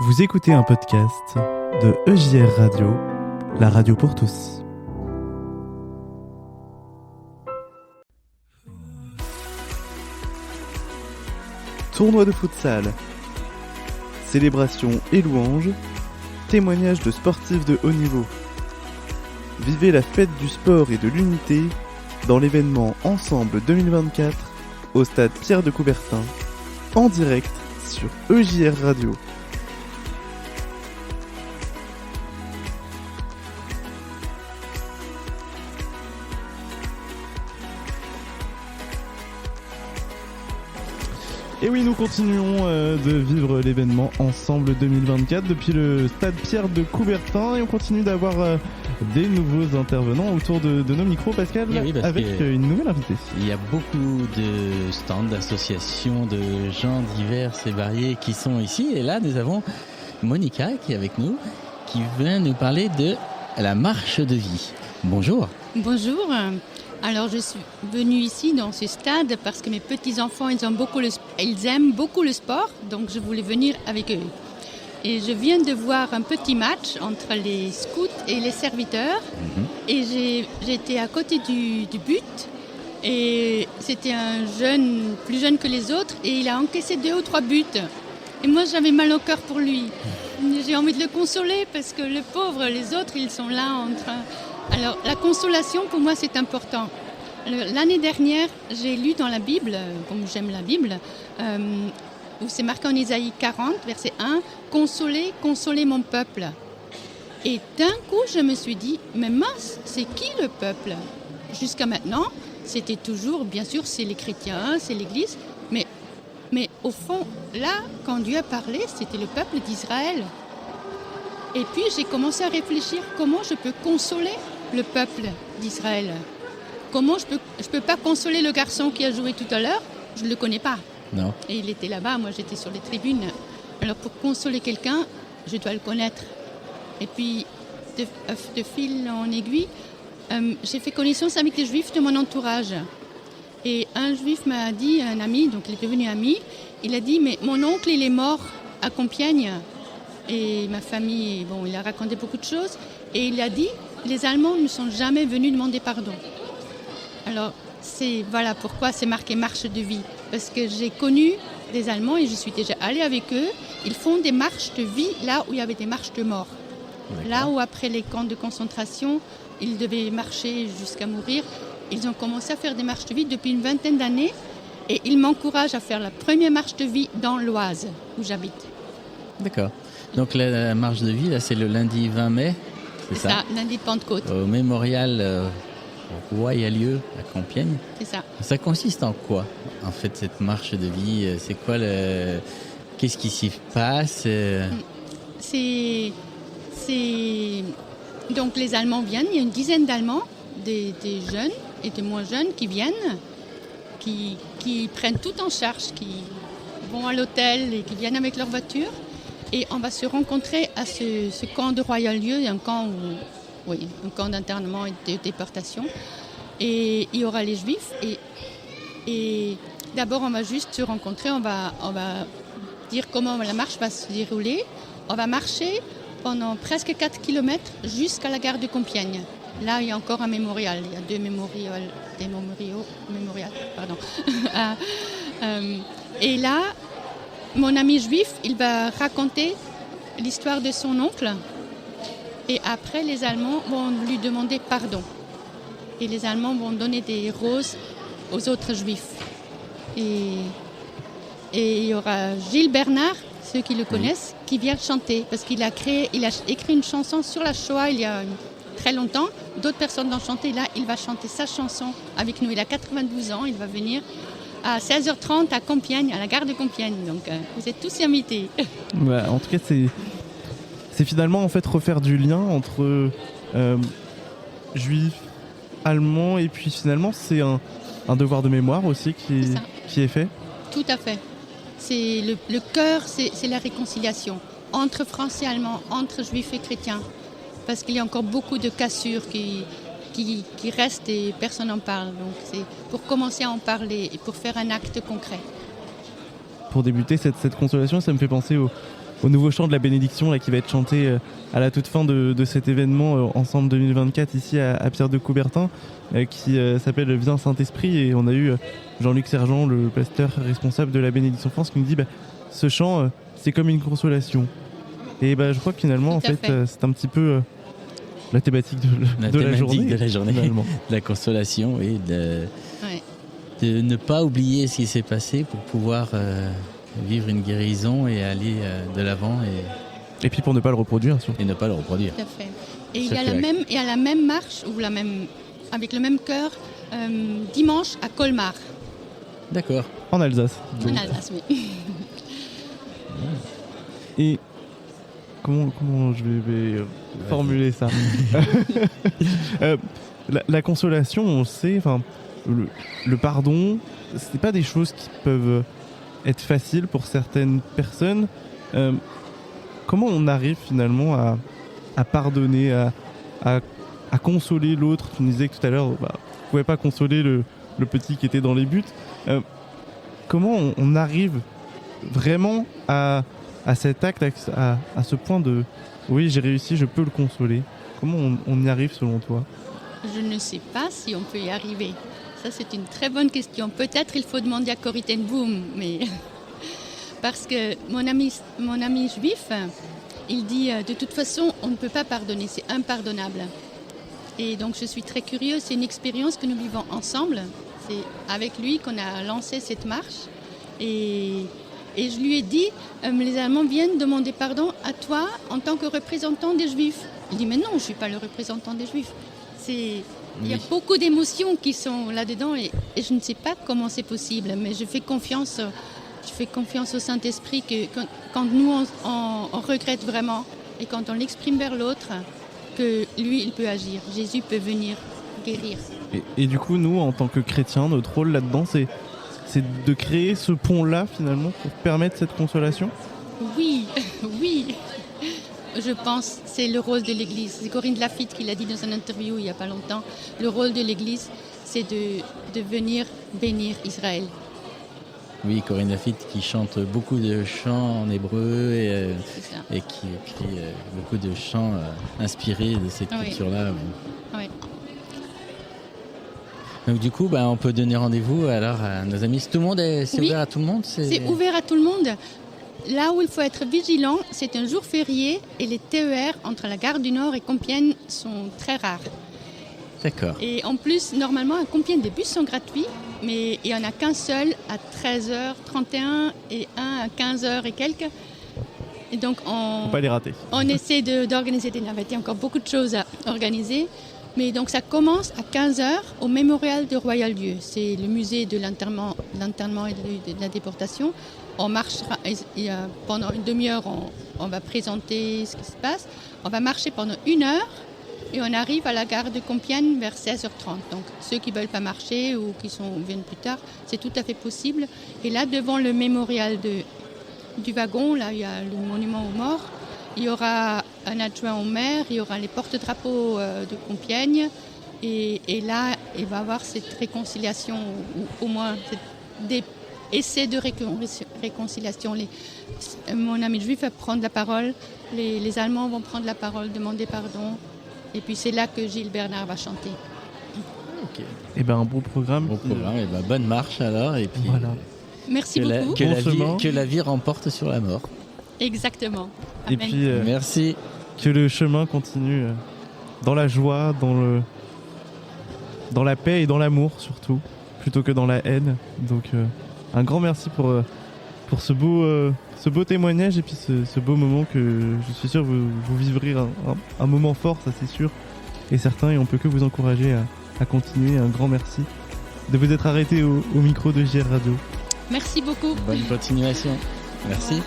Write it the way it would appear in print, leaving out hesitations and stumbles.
Vous écoutez un podcast de EJR Radio, la radio pour tous. Tournoi de futsal, célébration et louanges, témoignages de sportifs de haut niveau. Vivez la fête du sport et de l'unité dans l'événement Ensemble 2024 au stade Pierre de Coubertin, en direct sur EJR Radio. Et oui, nous continuons de vivre l'événement Ensemble 2024 depuis le stade Pierre de Coubertin et on continue d'avoir des nouveaux intervenants autour de nos micros, Pascal, oui, avec une nouvelle invitée. Il y a beaucoup de stands, d'associations, de gens divers et variés qui sont ici. Et là, nous avons Monica qui est avec nous, qui vient nous parler de la marche de vie. Bonjour. Bonjour. Alors, je suis venue ici dans ce stade parce que mes petits-enfants, ils aiment beaucoup le sport, donc je voulais venir avec eux. Et je viens de voir un petit match entre les scouts et les serviteurs. Et j'étais à côté du but. Et c'était un jeune, plus jeune que les autres, et il a encaissé 2 ou 3 buts. Et moi, j'avais mal au cœur pour lui. J'ai envie de le consoler parce que le pauvre, les autres, ils sont là en train... Alors, la consolation, pour moi, c'est important. L'année dernière, j'ai lu dans la Bible, comme j'aime la Bible, où c'est marqué en Isaïe 40, verset 1, « Consolez, consolez mon peuple ». Et d'un coup, je me suis dit, mais mince, c'est qui le peuple ? Jusqu'à maintenant, c'était toujours, bien sûr, c'est les chrétiens, c'est l'Église, mais au fond, là, quand Dieu a parlé, c'était le peuple d'Israël. Et puis, j'ai commencé à réfléchir comment je peux consoler le peuple d'Israël. Comment je peux pas consoler le garçon qui a joué tout à l'heure, je ne le connais pas. Non. Et il était là-bas, moi j'étais sur les tribunes. Alors pour consoler quelqu'un, je dois le connaître. Et puis, de fil en aiguille, j'ai fait connaissance avec des juifs de mon entourage. Et un juif m'a dit, un ami, donc il est devenu ami, il a dit, mais mon oncle il est mort à Compiègne. Et ma famille, bon, il a raconté beaucoup de choses. Et il a dit, les Allemands ne sont jamais venus demander pardon. Alors, voilà pourquoi c'est marqué marche de vie. Parce que j'ai connu des Allemands et je suis déjà allée avec eux. Ils font des marches de vie là où il y avait des marches de mort. D'accord. Là où après les camps de concentration, ils devaient marcher jusqu'à mourir. Ils ont commencé à faire des marches de vie depuis une vingtaine d'années. Et ils m'encouragent à faire la première marche de vie dans l'Oise, où j'habite. D'accord. Donc la marche de vie, là, c'est le lundi 20 mai, c'est ça, lundi de Pentecôte. Au mémorial Royalieu à Compiègne. C'est ça. Ça consiste en quoi, en fait, cette marche de vie ? C'est quoi qu'est-ce qui s'y passe ? C'est... Donc les Allemands viennent, il y a une dizaine d'Allemands, des jeunes et des moins jeunes qui viennent, qui prennent tout en charge, qui vont à l'hôtel et qui viennent avec leur voiture. Et on va se rencontrer à ce camp de Royalieu, un camp d'internement et de déportation. Et il y aura les Juifs. Et d'abord, on va juste se rencontrer. On va dire comment la marche va se dérouler. On va marcher pendant presque 4 km jusqu'à la gare de Compiègne. Là, il y a encore un mémorial. Il y a 2 mémoriaux. Et là, mon ami juif, il va raconter l'histoire de son oncle. Et après, les Allemands vont lui demander pardon. Et les Allemands vont donner des roses aux autres Juifs. Et il y aura Gilles Bernard, ceux qui le connaissent, qui vient chanter. Parce qu'il a écrit une chanson sur la Shoah il y a très longtemps. D'autres personnes vont chanter. Là, il va chanter sa chanson avec nous. Il a 92 ans, il va venir à 16h30 à Compiègne, à la gare de Compiègne. Donc, vous êtes tous invités. Ouais, en tout cas, c'est finalement en fait refaire du lien entre juifs, allemands, et puis finalement c'est un devoir de mémoire aussi qui est fait. Tout à fait. C'est le cœur, c'est la réconciliation entre Français et Allemands, entre Juifs et chrétiens, parce qu'il y a encore beaucoup de cassures qui restent et personne n'en parle. Donc c'est pour commencer à en parler et pour faire un acte concret. Pour débuter cette consolation, ça me fait penser au nouveau chant de la bénédiction là, qui va être chanté à la toute fin de cet événement Ensemble 2024 ici à Pierre de Coubertin, qui s'appelle Viens Saint-Esprit. Et on a eu Jean-Luc Sergent, le pasteur responsable de la bénédiction France, qui nous dit ce chant, c'est comme une consolation. Et je crois que finalement, en fait, c'est un petit peu la thématique de la journée. De la journée, de la consolation et de ne pas oublier ce qui s'est passé pour pouvoir vivre une guérison et aller de l'avant. Et puis pour ne pas le reproduire, surtout. Et ne pas le reproduire. Tout à fait. Et il y a la même marche, ou avec le même chœur, dimanche à Colmar. D'accord. En Alsace. En Alsace, oui. Et comment je vais formuler ça la consolation, on sait, le pardon, c'est pas des choses qui peuvent être faciles pour certaines personnes. Comment on arrive finalement à pardonner, à consoler l'autre? Tu nous disais que tout à l'heure, vous ne pouvez pas consoler le petit qui était dans les buts. Comment on arrive vraiment à cet acte, à ce point de oui, j'ai réussi, je peux le consoler? Comment on y arrive selon toi? Je ne sais pas si on peut y arriver. Ça, c'est une très bonne question. Peut-être il faut demander à Corrie ten Boom, mais parce que mon ami juif, il dit de toute façon, on ne peut pas pardonner, c'est impardonnable. Et donc, je suis très curieuse. C'est une expérience que nous vivons ensemble. C'est avec lui qu'on a lancé cette marche. Et je lui ai dit, les Allemands viennent demander pardon à toi en tant que représentant des Juifs. Il dit, mais non, je ne suis pas le représentant des Juifs. Il y a beaucoup d'émotions qui sont là-dedans et je ne sais pas comment c'est possible, mais je fais confiance au Saint-Esprit que quand nous, on regrette vraiment et quand on l'exprime vers l'autre, que lui, il peut agir. Jésus peut venir guérir. Et du coup, nous, en tant que chrétiens, notre rôle là-dedans, c'est de créer ce pont-là, finalement, pour permettre cette consolation? Oui. Je pense que c'est le rôle de l'Église. C'est Corinne Lafitte qui l'a dit dans une interview il n'y a pas longtemps. Le rôle de l'Église, c'est de venir bénir Israël. Oui, Corinne Lafitte qui chante beaucoup de chants en hébreu et qui écrit beaucoup de chants inspirés de cette culture-là. Oui. Donc du coup, on peut donner rendez-vous alors à nos amis. Tout le monde c'est ouvert à tout le monde? C'est ouvert à tout le monde. Là où il faut être vigilant, c'est un jour férié et les TER entre la gare du Nord et Compiègne sont très rares. D'accord. Et en plus, normalement, à Compiègne, les bus sont gratuits, mais il n'y en a qu'un seul à 13h31 et un à 15h et quelques. Et donc, faut pas les rater. On essaie d'organiser des navettes. Il y a encore beaucoup de choses à organiser. Mais donc, ça commence à 15h au mémorial de Royal-Lieu. C'est le musée de l'enterrement et de la déportation. On marchera, pendant une demi-heure, on va présenter ce qui se passe. On va marcher pendant 1 heure et on arrive à la gare de Compiègne vers 16h30. Donc ceux qui ne veulent pas marcher ou qui viennent plus tard, c'est tout à fait possible. Et là, devant le mémorial du wagon, là, il y a le monument aux morts. Il y aura un adjoint au maire, il y aura les porte-drapeaux de Compiègne. Et là, il va y avoir cette réconciliation, ou au moins des essais de réconciliation. Mon ami juif va prendre la parole, les Allemands vont prendre la parole, demander pardon. Et puis c'est là que Gilles Bernard va chanter. Ok. Et un bon programme. Bon programme, et bonne marche alors. Et puis voilà. Merci beaucoup. Que la vie remporte sur la mort. Exactement. Et Amen. puis merci. Que le chemin continue dans la joie, dans la paix et dans l'amour surtout, plutôt que dans la haine. Donc un grand merci pour ce beau témoignage et puis ce beau moment que je suis sûr vous vivrez un moment fort, ça c'est sûr et certain, et on peut que vous encourager à continuer. Un grand merci de vous être arrêté au micro de JR Radio. Merci beaucoup. Bonne continuation. Merci.